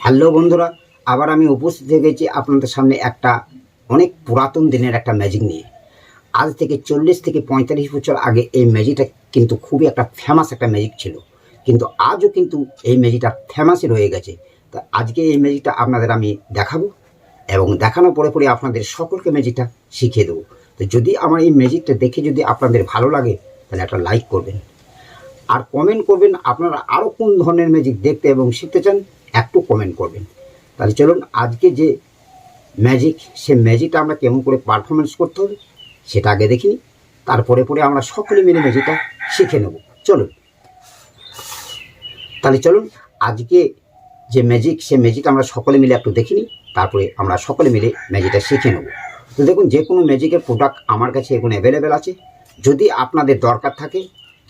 Hello বন্ধুরা, আবার আমি উপস্থিত হয়ে গেছি আপনাদের সামনে একটা অনেক পুরাতন দিনের একটা ম্যাজিক নিয়ে। আজ থেকে 40 থেকে 45 বছর আগে এই ম্যাজিকটা কিন্তু খুবই একটা ফেমাস একটা ম্যাজিক ছিল, কিন্তু আজও কিন্তু এই ম্যাজিকটা ফেমাসই রয়ে গেছে। তো আজকে এই ম্যাজিকটা আপনাদের আমি দেখাবো এবং দেখানোর পরে পরে আপনাদের সকলকে ম্যাজিকটা শিখিয়ে দেবো। তো যদি আমার এই ম্যাজিকটা দেখে যদি আপনাদের ভালো লাগে তাহলে একটা লাইক করবেন আর কমেন্ট করবেন আপনারা আরও কোন ধরনের ম্যাজিক দেখতে এবং শিখতে চান, একটু কমেন্ট করবেন। তাহলে চলুন আজকে যে ম্যাজিক, সে ম্যাজিকটা আমরা কেমন করে পারফরমেন্স করতে হবে সেটা আগে দেখিনি, তারপরে পরে আমরা সকলে মিলে ম্যাজিকটা শিখে নেব। চলুন তাহলে চলুন আজকে যে ম্যাজিক, সে ম্যাজিকটা আমরা সকলে মিলে একটু দেখিনি, তারপরে আমরা সকলে মিলে ম্যাজিকটা শিখে নেব। তো দেখুন, যে কোনো ম্যাজিকের প্রোডাক্ট আমার কাছে এখন অ্যাভেলেবেল আছে। যদি আপনাদের দরকার থাকে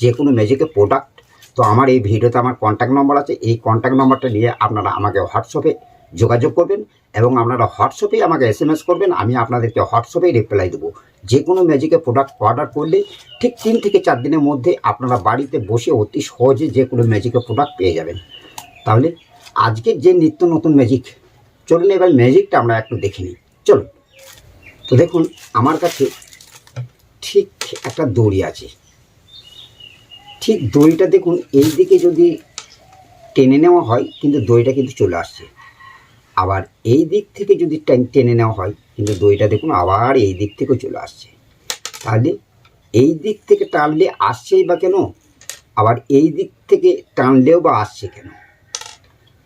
যে কোনো ম্যাজিকের প্রোডাক্ট, তো আমার এই ভিডিওতে আমার কন্ট্যাক্ট নম্বর আছে। এই কন্ট্যাক্ট নম্বরটা নিয়ে আপনারা আমাকে হোয়াটসঅ্যাপে যোগাযোগ করবেন এবং আপনারা হোয়াটসঅ্যাপেই আমাকে SMS করবেন। আমি আপনাদেরকে হোয়াটসঅ্যাপেই রিপ্লাই দেবো। যে কোনো ম্যাজিকের প্রোডাক্ট অর্ডার করলে ঠিক 3 থেকে 4 দিনের মধ্যে আপনারা বাড়িতে বসে অতি সহজে যে কোনো ম্যাজিকের প্রোডাক্ট পেয়ে যাবেন। তাহলে আজকের যে নিত্য নতুন ম্যাজিক, চলুন এবার ম্যাজিকটা আমরা একটু দেখে নিই। চলুন। তো দেখুন, আমার কাছে ঠিক একটা দড়ি আছে। ঠিক দড়িটা দেখুন, এই দিকে যদি টেনে নেওয়া হয় কিন্তু দড়িটা কিন্তু চলে আসছে, আবার এই দিক থেকে যদি টেনে নেওয়া হয় কিন্তু দড়িটা দেখুন আবার এই দিক থেকেও চলে আসছে। তাহলে এই দিক থেকে টানলে আসছেই বা কেন, আবার এই দিক থেকে টানলেও বা আসছে কেন?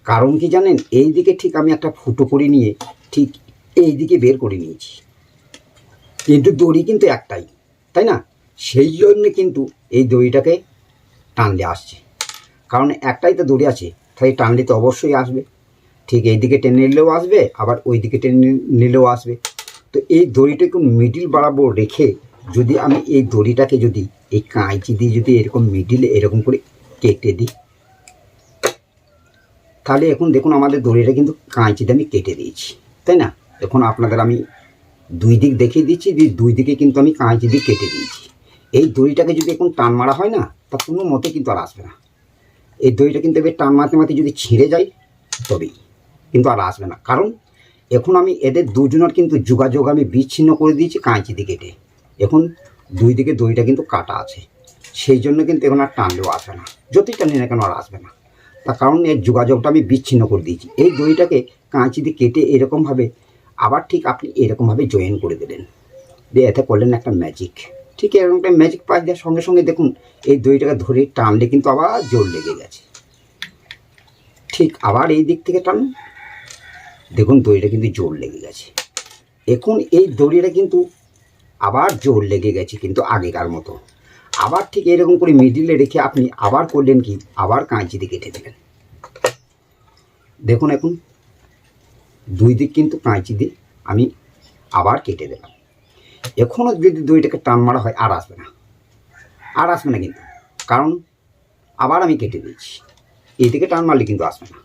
কারণ কি জানেন, এই দিকে ঠিক আমি একটা ফুটো করে নিয়ে ঠিক এই দিকে বের করে নিয়েছি, কিন্তু দড়ি কিন্তু একটাই, তাই না? সেই জন্য কিন্তু এই দড়িটাকে টানলে আসছে, কারণ একটাই তো দড়ি আছে, তাই টানলে তো অবশ্যই আসবে। ঠিক এই দিকে টেনে নিলেও আসবে, আবার ওই দিকে টেনে নিলেও আসবে। তো এই দড়িটাকে মিডিল বরাবর রেখে যদি আমি এই দড়িটাকে যদি এই কাঁচি দিয়ে যদি এরকম মিডিলে এরকম করে কেটে দিই, তাহলে এখন দেখুন আমাদের দড়িটা কিন্তু কাঁচিতে আমি কেটে দিয়েছি, তাই না? এখন আপনাদের আমি দুই দিক দেখিয়ে দিচ্ছি যে দুই দিকে কিন্তু আমি কাঁচি দিয়ে কেটে দিয়েছি। এই দড়িটাকে যদি এখন টান মারা হয় না, তা কোনো মতে কিন্তু আর আসবে না। এই দড়িটা কিন্তু এবার টান মারতে মারতে যদি ছিঁড়ে যায় তবেই কিন্তু আর আসবে না, কারণ এখন আমি এদের দুজনের কিন্তু যোগাযোগ আমি বিচ্ছিন্ন করে দিয়েছি কাঁচি দিয়ে কেটে। এখন দুই দিকে দড়িটা কিন্তু কাটা আছে, সেই জন্য কিন্তু এখন আর টানলেও আসবে না, যতই টানি না কেন আর আসবে না। তার কারণ এর যোগাযোগটা আমি বিচ্ছিন্ন করে দিয়েছি। এই দড়িটাকে কাঁচি দিয়ে কেটে এরকমভাবে আবার ঠিক আপনি এরকমভাবে জয়েন করে দিলেন, দিয়ে এতে করলেন একটা ম্যাজিক। ঠিক এরকম একটা ম্যাজিক পাই দেওয়ার সঙ্গে সঙ্গে দেখুন এই দড়িটাকে ধরে টানলে কিন্তু আবার জোর লেগে গেছে। ঠিক আবার এই দিক থেকে টানুন, দেখুন দড়িটা কিন্তু জোর লেগে গেছে। এখন এই দড়িটা কিন্তু আবার জোর লেগে গেছে, কিন্তু আগেকার মতো। আবার ঠিক এরকম করে মিডিলে রেখে আপনি আবার করলেন কি, আবার কাঁচি দিয়ে কেটে দিলেন। দেখুন এখন দুই দিক কিন্তু কাঁচি দিয়ে আমি আবার কেটে দিলাম। এখনও যদি দড়িটাকে টান মারা হয় আর আসবে না, আর আসবে না কিন্তু, কারণ আবার আমি কেটে দিয়েছি। এই দিকে টান মারলে কিন্তু আসবে না।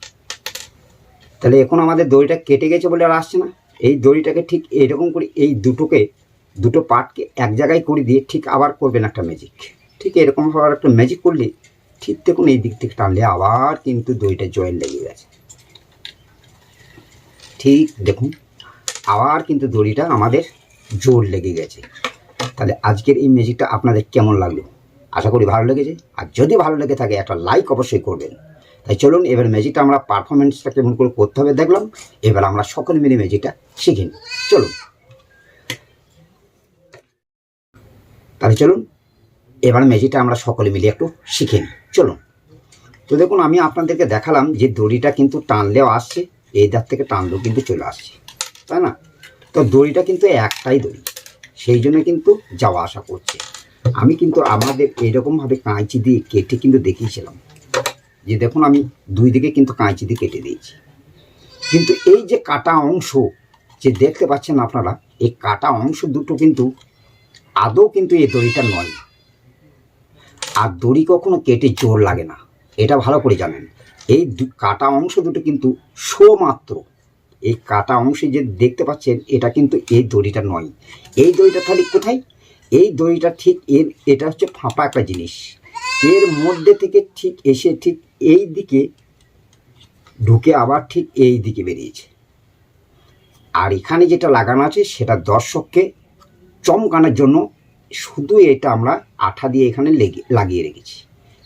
তাহলে এখন আমাদের দড়িটা কেটে গেছে বলে আর আসছে না। এই দড়িটাকে ঠিক এইরকম করে এই দুটো পার্টকে এক জায়গায় করে দিয়ে ঠিক আবার করবেন একটা ম্যাজিক। ঠিক এরকমভাবে একটা ম্যাজিক করলে ঠিক দেখুন এই দিক থেকে টানলে আবার কিন্তু দড়িটা জয়েন লেগে গেছে। ঠিক দেখুন আবার কিন্তু দড়িটা আমাদের জোর লেগে গেছে। তাহলে আজকের এই ম্যাজিকটা আপনাদের কেমন লাগলো? আশা করি ভালো লেগেছে। আর যদি ভালো লেগে থাকে একটা লাইক অবশ্যই করবেন। তাই চলুন এবার ম্যাজিকটা আমরা পারফরমেন্সটা কেমন করে করতে হবে দেখলাম, এবার আমরা সকলে মিলে ম্যাজিকটা শিখে নিই। চলুন তাহলে চলুন এবার ম্যাজিকটা আমরা সকলে মিলে একটু শিখে নিই। চলুন। তো দেখুন আমি আপনাদেরকে দেখালাম যে দড়িটা কিন্তু টানলেও আসছে, এই ধার থেকে টানলেও কিন্তু চলে আসছে, তাই না? তো দড়িটা কিন্তু একটাই দড়ি, সেই জন্য কিন্তু যাওয়া আসা করছে। আমি কিন্তু আমাদের এইরকমভাবে কাঁচি দিয়ে কেটে কিন্তু দেখিয়েছিলাম যে দেখুন আমি দুই দিকে কিন্তু কাঁচি দিয়ে কেটে দিয়েছি, কিন্তু এই যে কাটা অংশ যে দেখতে পাচ্ছেন আপনারা, এই কাটা অংশ দুটো কিন্তু আদৌ কিন্তু এই দড়িটা নয়। আর দড়ি কখনো কেটে জোর লাগে না, এটা ভালো করে জানেন। এই কাটা অংশ দুটো কিন্তু মাত্র, এই কাটা অংশে যে দেখতে পাচ্ছেন এটা কিন্তু এই দড়িটা নয়। এই দড়িটা তাহলে কোথায়? এই দড়িটা ঠিক এটা হচ্ছে ফাঁপা একটা জিনিস, এর মধ্যে থেকে ঠিক এসে ঠিক এই দিকে ঢুকে আবার ঠিক এই দিকে বেরিয়েছে। আর এখানে যেটা লাগানো আছে সেটা দর্শককে চমকানোর জন্য শুধু এটা আমরা আঠা দিয়ে এখানে লাগিয়ে রেখেছি,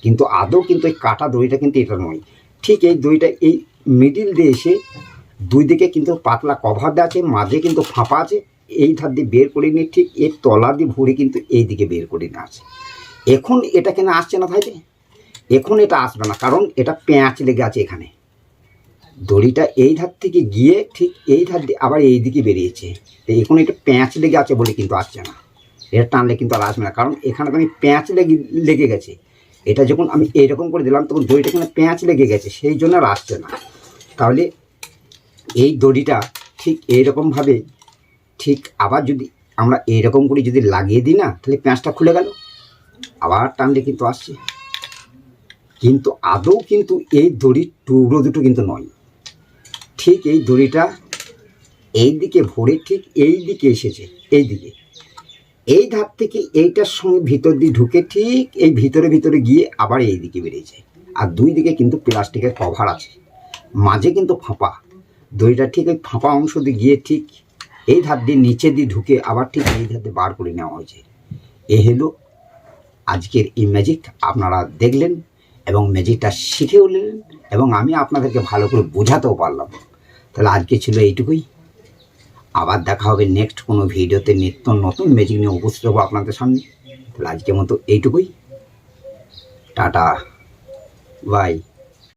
কিন্তু আদৌ কিন্তু এই কাটা দড়িটা কিন্তু এটা নয়। ঠিক এই দড়িটা এই মিডিল দিয়ে এসে দুই দিকে কিন্তু পাতলা কভার দেওয়া আছে, মাঝে কিন্তু ফাঁপা আছে, এই ধার দিয়ে বের করে নিয়ে ঠিক এর তলা দিয়ে ভরে কিন্তু এই দিকে বের করে নিয়ে আছে। এখন এটা কেন আসছে না তাইলে? এখন এটা আসবে না, কারণ এটা পেঁয়াজ লেগে আছে এখানে। দড়িটা এই ধার থেকে গিয়ে ঠিক এই ধার দিয়ে আবার এই দিকে বেরিয়েছে, তো এখন এটা পেঁয়াজ লেগে আছে বলে কিন্তু আসছে না। এটা টানলে কিন্তু আর আসবে না, কারণ এখানে তো আমি পেঁয়াজ লেগে গেছে। এটা যখন আমি এইরকম করে দিলাম তখন দড়িটা এখানে পেঁয়াজ লেগে গেছে, সেই জন্য আর আসছে না। তাহলে এই দড়িটা ঠিক এইরকমভাবে ঠিক আবার যদি আমরা এইরকম করে যদি লাগিয়ে দিই না, তাহলে পেঁয়াজটা খুলে গেল, আবার টানলে কিন্তু আসছে। কিন্তু আদৌ কিন্তু এই দড়ির টুকরো দুটো কিন্তু নয়। ঠিক এই দড়িটা এই দিকে ভরে ঠিক এই দিকে এসেছে, এই দিকে এই ধার থেকে এইটার সঙ্গে ভিতর দিয়ে ঢুকে ঠিক এই ভিতরে গিয়ে আবার এই দিকে বেরিয়েছে। আর দুই দিকে কিন্তু প্লাস্টিকের কভার আছে, মাঝে কিন্তু ফাঁপা। দড়িটা ঠিক ওই ফাঁপা অংশ দিয়ে গিয়ে ঠিক এই ধার দিয়ে নিচে দিয়ে ঢুকে আবার ঠিক এই ধার দিয়ে বার করে নেওয়া হয়েছে। এ হলো আজকের এই ম্যাজিক। আপনারা দেখলেন এবং ম্যাজিকটা শিখেও নিলেন এবং আমি আপনাদেরকে ভালো করে বোঝাতেও পারলাম। তাহলে আজকে ছিল এইটুকুই। আবার দেখা হবে নেক্সট কোনো ভিডিওতে, নিত্য নতুন ম্যাজিক নিয়ে উপস্থিত হবো আপনাদের সামনে। তাহলে আজকের মতো এইটুকুই, টাটা, বাই।